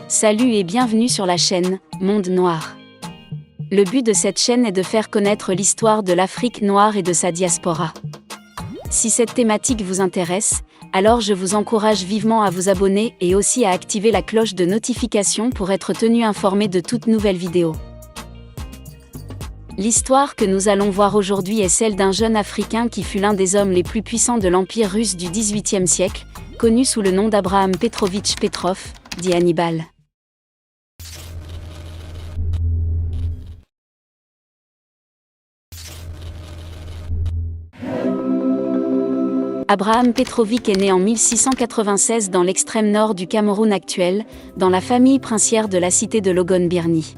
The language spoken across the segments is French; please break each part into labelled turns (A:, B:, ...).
A: Salut et bienvenue sur la chaîne Monde Noir. Le but de cette chaîne est de faire connaître l'histoire de l'Afrique noire et de sa diaspora. Si cette thématique vous intéresse, alors je vous encourage vivement à vous abonner et aussi à activer la cloche de notification pour être tenu informé de toutes nouvelles vidéos. L'histoire que nous allons voir aujourd'hui est celle d'un jeune Africain qui fut l'un des hommes les plus puissants de l'Empire russe du XVIIIe siècle, connu sous le nom d'Abraham Petrovitch Petrov, dit Hannibal. Abraham Petrović est né en 1696 dans l'extrême nord du Cameroun actuel, dans la famille princière de la cité de Logon-Birni.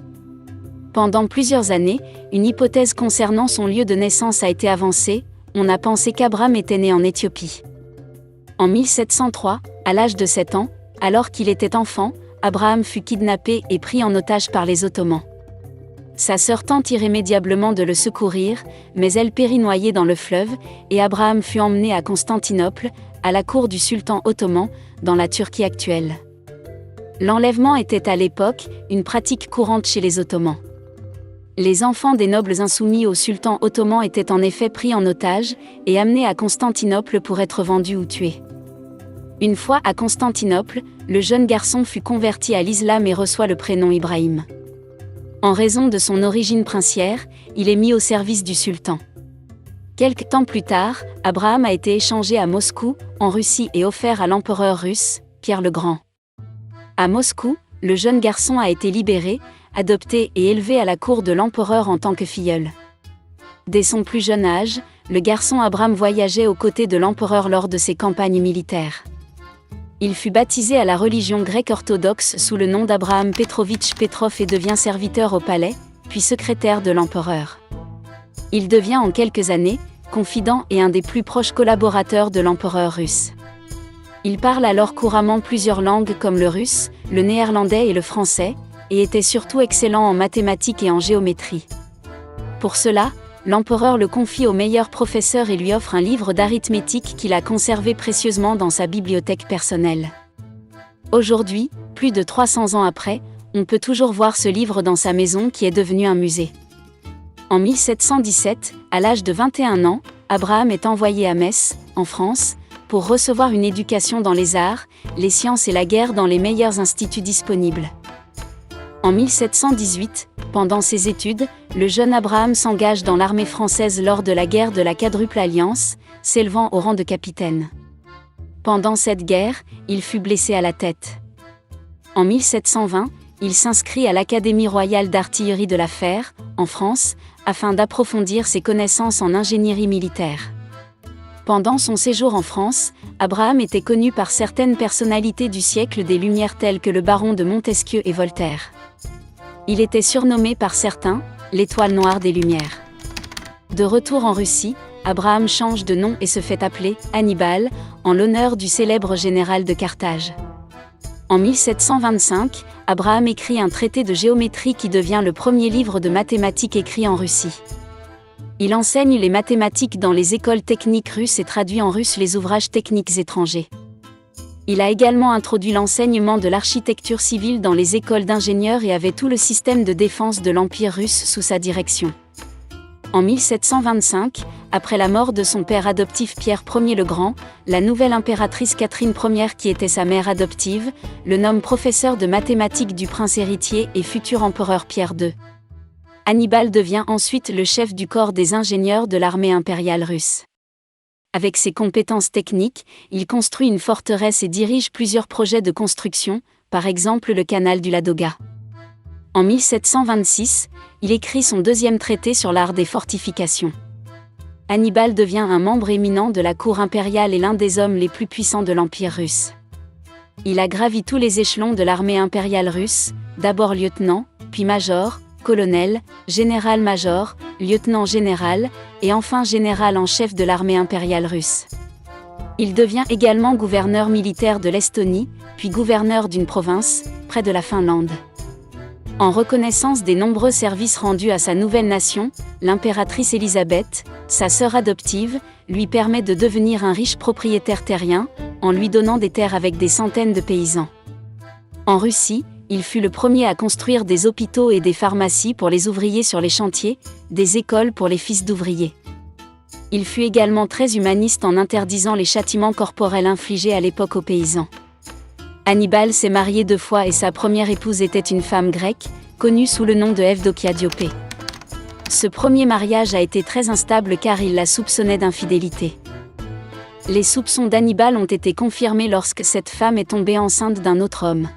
A: Pendant plusieurs années, une hypothèse concernant son lieu de naissance a été avancée. On a pensé qu'Abraham était né en Éthiopie. En 1703, à l'âge de 7 ans, alors qu'il était enfant, Abraham fut kidnappé et pris en otage par les Ottomans. Sa sœur tente irrémédiablement de le secourir, mais elle périt noyée dans le fleuve, et Abraham fut emmené à Constantinople, à la cour du sultan ottoman, dans la Turquie actuelle. L'enlèvement était à l'époque une pratique courante chez les Ottomans. Les enfants des nobles insoumis au sultan ottoman étaient en effet pris en otage et amenés à Constantinople pour être vendus ou tués. Une fois à Constantinople, le jeune garçon fut converti à l'islam et reçoit le prénom Ibrahim. En raison de son origine princière, il est mis au service du sultan. Quelque temps plus tard, Abraham a été échangé à Moscou, en Russie et offert à l'empereur russe, Pierre le Grand. À Moscou, le jeune garçon a été libéré, adopté et élevé à la cour de l'empereur en tant que filleul. Dès son plus jeune âge, le garçon Abraham voyageait aux côtés de l'empereur lors de ses campagnes militaires. Il fut baptisé à la religion grecque orthodoxe sous le nom d'Abraham Petrovitch Petrov et devient serviteur au palais, puis secrétaire de l'empereur. Il devient en quelques années, confident et un des plus proches collaborateurs de l'empereur russe. Il parle alors couramment plusieurs langues comme le russe, le néerlandais et le français, et était surtout excellent en mathématiques et en géométrie. Pour cela, l'empereur le confie au meilleur professeur et lui offre un livre d'arithmétique qu'il a conservé précieusement dans sa bibliothèque personnelle. Aujourd'hui, plus de 300 ans après, on peut toujours voir ce livre dans sa maison qui est devenu un musée. En 1717, à l'âge de 21 ans, Abraham est envoyé à Metz, en France, pour recevoir une éducation dans les arts, les sciences et la guerre dans les meilleurs instituts disponibles. En 1718, pendant ses études, le jeune Abraham s'engage dans l'armée française lors de la guerre de la Quadruple Alliance, s'élevant au rang de capitaine. Pendant cette guerre, il fut blessé à la tête. En 1720, il s'inscrit à l'Académie royale d'artillerie de la Fère, en France, afin d'approfondir ses connaissances en ingénierie militaire. Pendant son séjour en France, Abraham était connu par certaines personnalités du siècle des Lumières telles que le baron de Montesquieu et Voltaire. Il était surnommé par certains « l'étoile noire des Lumières ». De retour en Russie, Abraham change de nom et se fait appeler Hannibal, en l'honneur du célèbre général de Carthage. En 1725, Abraham écrit un traité de géométrie qui devient le premier livre de mathématiques écrit en Russie. Il enseigne les mathématiques dans les écoles techniques russes et traduit en russe les ouvrages techniques étrangers. Il a également introduit l'enseignement de l'architecture civile dans les écoles d'ingénieurs et avait tout le système de défense de l'Empire russe sous sa direction. En 1725, après la mort de son père adoptif Pierre Ier le Grand, la nouvelle impératrice Catherine Ier qui était sa mère adoptive, le nomme professeur de mathématiques du prince héritier et futur empereur Pierre II. Hannibal devient ensuite le chef du corps des ingénieurs de l'armée impériale russe. Avec ses compétences techniques, il construit une forteresse et dirige plusieurs projets de construction, par exemple le canal du Ladoga. En 1726, il écrit son deuxième traité sur l'art des fortifications. Hannibal devient un membre éminent de la cour impériale et l'un des hommes les plus puissants de l'Empire russe. Il a gravi tous les échelons de l'armée impériale russe, d'abord lieutenant, puis major, colonel, général-major, lieutenant-général, et enfin général en chef de l'armée impériale russe. Il devient également gouverneur militaire de l'Estonie, puis gouverneur d'une province, près de la Finlande. En reconnaissance des nombreux services rendus à sa nouvelle nation, l'impératrice Élisabeth, sa sœur adoptive, lui permet de devenir un riche propriétaire terrien, en lui donnant des terres avec des centaines de paysans. En Russie, Il fut le premier à construire des hôpitaux et des pharmacies pour les ouvriers sur les chantiers, des écoles pour les fils d'ouvriers. Il fut également très humaniste en interdisant les châtiments corporels infligés à l'époque aux paysans. Hannibal s'est marié 2 fois et sa première épouse était une femme grecque, connue sous le nom de Evdokia Diopé. Ce premier mariage a été très instable car il la soupçonnait d'infidélité. Les soupçons d'Hannibal ont été confirmés lorsque cette femme est tombée enceinte d'un autre homme.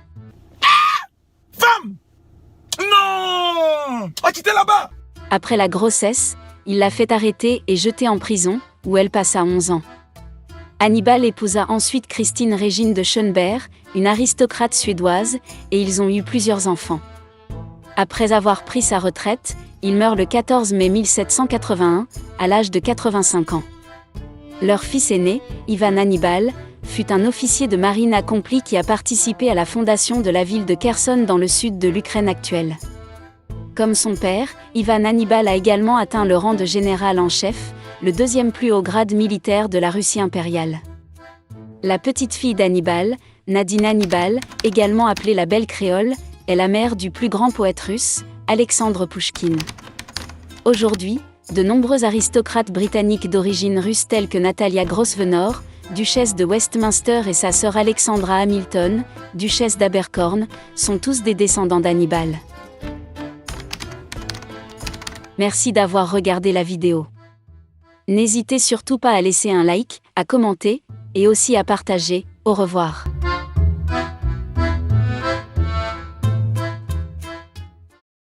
B: Femme! Non! Ah, tu étais là-bas!
A: Après la grossesse, il l'a fait arrêter et jeter en prison, où elle passa 11 ans. Hannibal épousa ensuite Christine Régine de Schönberg, une aristocrate suédoise, et ils ont eu plusieurs enfants. Après avoir pris sa retraite, il meurt le 14 mai 1781, à l'âge de 85 ans. Leur fils aîné, Ivan Hannibal, fut un officier de marine accompli qui a participé à la fondation de la ville de Kherson dans le sud de l'Ukraine actuelle. Comme son père, Ivan Hannibal a également atteint le rang de général en chef, le 2e plus haut grade militaire de la Russie impériale. La petite fille d'Hannibal, Nadine Hannibal, également appelée la Belle Créole, est la mère du plus grand poète russe, Alexandre Pouchkine. Aujourd'hui, de nombreux aristocrates britanniques d'origine russe tels que Natalia Grosvenor, duchesse de Westminster et sa sœur Alexandra Hamilton, duchesse d'Abercorn, sont tous des descendants d'Hannibal. Merci d'avoir regardé la vidéo. N'hésitez surtout pas à laisser un like, à commenter, et aussi à partager. Au revoir.